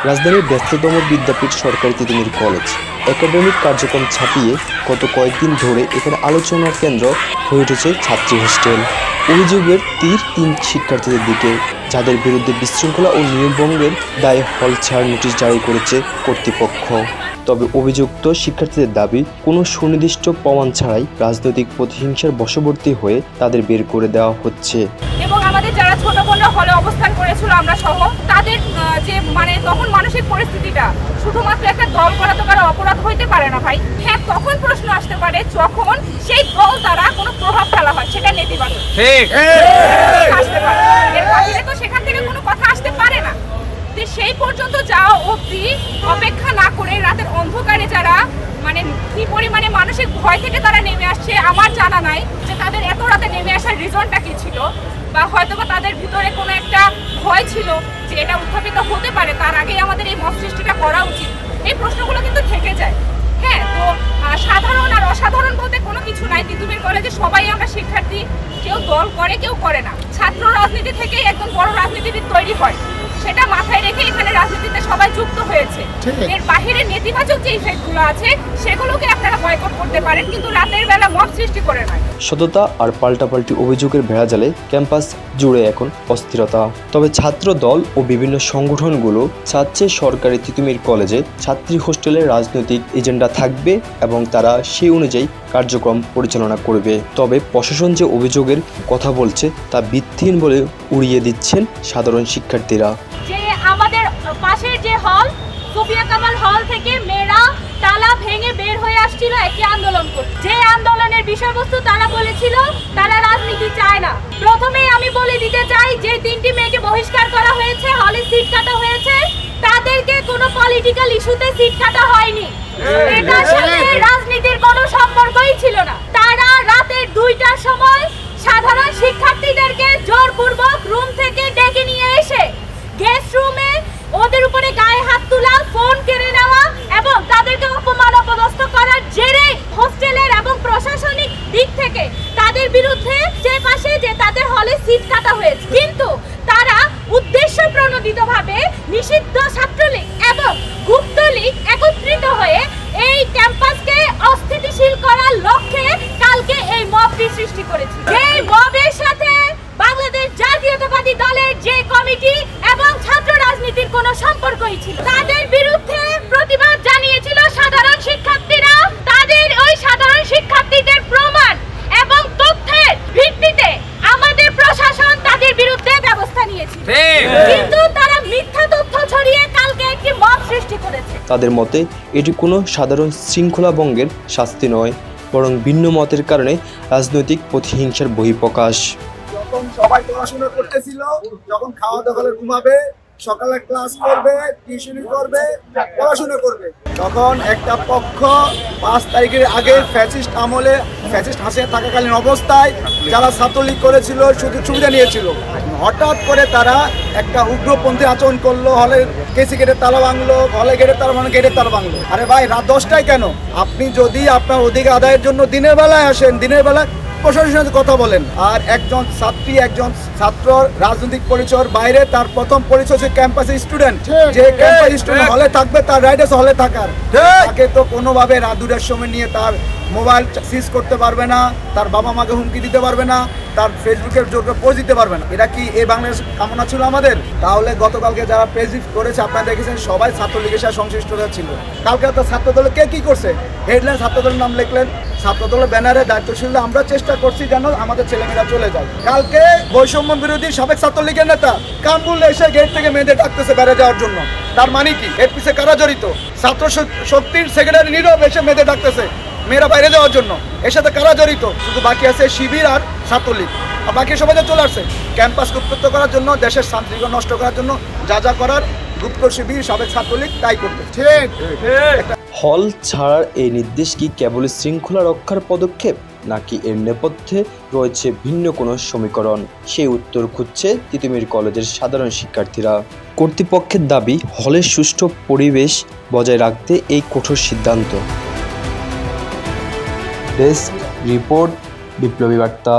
রাজধানীর ব্যস্ততম বিদ্যাপীঠ সরকারি তিতুমির কলেজ একাডেমিক কার্যক্রম ছাপিয়ে গত কয়েকদিন ধরে এখানে আলোচনার কেন্দ্র হয়ে উঠেছে ছাত্রী হোস্টেল। অভিযোগের তীর ৩ শিক্ষার্থীদের দিকে, যাদের বিরুদ্ধে বিশৃঙ্খলা ও নিয়মভঙ্গের দায়ে হল ছাড় নোটিশ জারি করেছে কর্তৃপক্ষ। তবে অভিযুক্ত শিক্ষার্থীদের দাবি, কোনো সুনির্দিষ্ট প্রমাণ ছাড়াই রাজনৈতিক প্রতিহিংসার বশবর্তী হয়ে তাদের বের করে দেওয়া হচ্ছে। এবং আমাদের যারা ছোট বোনরা হলে অবস্থান করেছিল আমরা সহ, তাদের যে তখন মানসিক পরিস্থিতিটা শুধুমাত্র একটা দল করা তো কারো অপরাধ হইতে পারে না ভাই। হ্যাঁ, তখন প্রশ্ন আসতে পারে যখন সেই দল দ্বারা কোনো প্রভাব ফেলা হয়, সেটা নেতিবাচক আসতে পারে। এর বাইরে তো সেখান থেকে কোনো কথা আসতে পারে না। সেই পর্যন্ত যাওয়া অবধি অপেক্ষা না করে রাতের অন্ধকারে যারা কি পরিমাণে মানসিক ভয় থেকে তারা নেমে আসছে আমার জানা নাই যে তাদের এত রাতে নেমে আসার রিজনটা কি ছিল, বা হয়তোবা তাদের ভিতরে কোনো একটা ভয় ছিল যে এটা উত্থাপিত হতে পারে, তার আগেই আমাদের এই মত সৃষ্টিটা করা উচিত। এই প্রশ্নগুলো কিন্তু থেকে যায়। হ্যাঁ, তো সাধারণ আর অসাধারণ বলতে কোনো কিছু নাই। তিতুমির কলেজে সবাই আমরা শিক্ষার্থী, কেউ দল করে কেউ করে না। ছাত্র রাজনীতি থেকেই একদম বড় রাজনীতিবিদ তৈরি হয়, সেটা মাথায় রেখে এখানে রাজনীতিতে সবাই যুক্ত হয়েছে। এর বাহিরে নেতিবাচক যে ইফেক্টগুলো আছে সেগুলোকে আপনারা বয়কট করতে পারেন, কিন্তু রাতের বেলা মত সৃষ্টি করে নয়। সততা আর পাল্টাপাল্টি অভিযোগের ভেড়াজালে ক্যাম্পাস জুড়ে এখন অস্থিরতা। তবে ছাত্র দল ও বিভিন্ন সংগঠনগুলো চাচ্ছে সরকারি তিতুমির কলেজে ছাত্রী হোস্টেলের রাজনৈতিক এজেন্ডা থাকবে এবং তারা সেই অনুযায়ী কার্যক্রম পরিচালনা করবে। তবে প্রশাসন যে অভিযোগের কথা বলছে তা ভিত্তিহীন বলে উড়িয়ে দিচ্ছেন সাধারণ শিক্ষার্থীরা। যে আমাদের পাশের যে হল সুফিয়া কামাল হল থেকে মেয়েরা তালা ভেঙে বের হয়ে আসছিল একটি আন্দোলন করতে। যে আন্দোলনের বিষয়বস্তু তারা বলেছিল তারা রাজনীতি চায় না। প্রথমেই আমি বলে দিতে চাই যে 3টি মেয়েকে বহিষ্কার করা হয়েছে, হলে সিট কাটা হয়েছে, তাদেরকে কোনো পলিটিক্যাল ইস্যুতে সিট কাটা হয়নি। এটার সাথে রাজনীতির কোনো সম্পর্কই ছিল না। তারা রাতের 2টার সময় সাধারণ শিক্ষার্থীদেরকে জোরপূর্বক রুম থেকে ডেকে নিয়ে এসে গেস্ট রুমে ওদের উপরে গায়ে হাত তোলা, ফোন কেড়ে নেওয়া এবং তাদেরকে অপমান অপদস্থ করার জেরে হোস্টেলের এবং প্রশাসনিক দিক থেকে তাদের বিরুদ্ধে যে পাশে যে তাদের হলে সিট কাটা হয়েছে। কিন্তু তারা উদ্দেশ্য প্রণোদিতভাবে নিষিদ্ধ ছাত্রলীগ এবং গুপ্তলীগ একত্রিত হয়ে এই ক্যাম্পাসকে অস্থিতিশীল করার লক্ষ্যে কালকে এই মবটি সৃষ্টি করেছে। এই মবের সাথে বাংলাদেশ জাতীয়তাবাদী দলের যে কমিটি এবং ছাত্র রাজনীতির কোনো সম্পর্কই ছিল। তাদের বিরুদ্ধে প্রতিবাদ জানিয়েছিল সাধারণ শিক্ষার্থীরা। তাদের ওই সাধারণ শিক্ষার্থীদের প্রমাণ এবং তথ্যের ভিত্তিতে আমাদের প্রশাসন তাদের বিরুদ্ধে ব্যবস্থা নিয়েছিল, কিন্তু তারা মিথ্যা তথ্য ছড়িয়ে কালকে একটি মব সৃষ্টি করেছে। তাদের মতে এটি কোনো সাধারণ শৃঙ্খলা ভঙ্গের শাস্তি নয়, বরং ভিন্ন মতের কারণে রাজনৈতিক প্রতিহিংসার বহিঃপ্রকাশ। যখন সবাই পড়াশোনা করতেছিল, যখন খাওয়া দাওয়া করে ঘুমাবে, সকালে ক্লাস করবে, টিউশনি করবে, পড়াশোনা করবে, তখন একটা পক্ষ 5 তারিখের আগে ফ্যাসিস্ট আমলে ফ্যাসিস্ট হাসিনা থাকাকালীন অবস্থায় যারা ছাত্রলীগ করেছিল সুযোগ সুবিধা নিয়েছিল, হঠাৎ করে তারা একটা উগ্রপন্থী আচরণ করলো। হলে কেসি গেটের তালা ভাঙলো, হলে গেটের তালা ভাঙলো, গেটের তালা ভাঙলো। আরে ভাই, রাত 10টায় কেন? আপনি যদি আপনার অধিকার আদায়ের জন্য দিনের বেলায় আসেন, দিনের বেলায় প্রশাসনের সাথে কথা বলেন। আর একজন ছাত্রী, একজন ছাত্র রাজনৈতিক পরিচয়ের বাইরে তার প্রথম পরিচয় হচ্ছে ক্যাম্পাসের স্টুডেন্ট। যে ক্যাম্পাস স্টুডেন্ট হলে থাকবে, তার রাইট আছে হলে থাকার। তাকে তো কোনোভাবে রাত 2টার সময় নিয়ে তার মোবাইল সিজ করতে পারবে না, তার বাবা মাকে হুমকি দিতে পারবে না, তার ফেসবুকের জোরে পোস্ট দিতে পারবে না। এটা কি এই বাংলাদেশ কামনা ছিল আমাদের? তাহলে গতকালকে যারা পেজ করেছে আপনারা দেখেছেন সবাই ছাত্রলীগের সাথে সংশ্লিষ্টতা ছিল। কালকে তো ছাত্রদলে কে কি করছে? হেডলাইন ছাত্রদলের নাম লিখলেন, ছাত্রদলের ব্যানারে দায়িত্বশীল আমরা চেষ্টা করছি যেন আমাদের ছেলেমেয়েরা চলে যায়। কালকে বৈষম্য বিরোধী সাবেক ছাত্রলীগের নেতা কামরুল এসে গেট থেকে মেয়েদের ডাকতেছে বেড়ে যাওয়ার জন্য। তার মানে কি? এর পিছিয়ে কারা জড়িত? ছাত্র শক্তির সেক্রেটারি নীরব এসে মেয়েদের ডাকতেছে মেয়েরা বাইরে যাওয়ার জন্য। এর সাথে কারা জড়িত? শুধু বাকি আছে শিবির আর ছাত্রলীগ, আর বাকি সবাই চলে আসছে ক্যাম্পাস গুপ্ত করার জন্য, দেশের শান্তি নষ্ট করার জন্য। যা যা করার গুপ্ত শিবির সাবেক ছাত্রলীগ তাই করতে। হল ছাড়ার এই নির্দেশ কি কেবল শৃঙ্খলা রক্ষার পদক্ষেপ, নাকি এর নেপথ্যে রয়েছে ভিন্ন কোনো সমীকরণ? সেই উত্তর খুঁজছে তিতুমির কলেজের সাধারণ শিক্ষার্থীরা। কর্তৃপক্ষের দাবি, হলের সুষ্ঠু পরিবেশ বজায় রাখতে এই কঠোর সিদ্ধান্ত। ডেস্ক রিপোর্ট, বিপ্লবী বার্তা।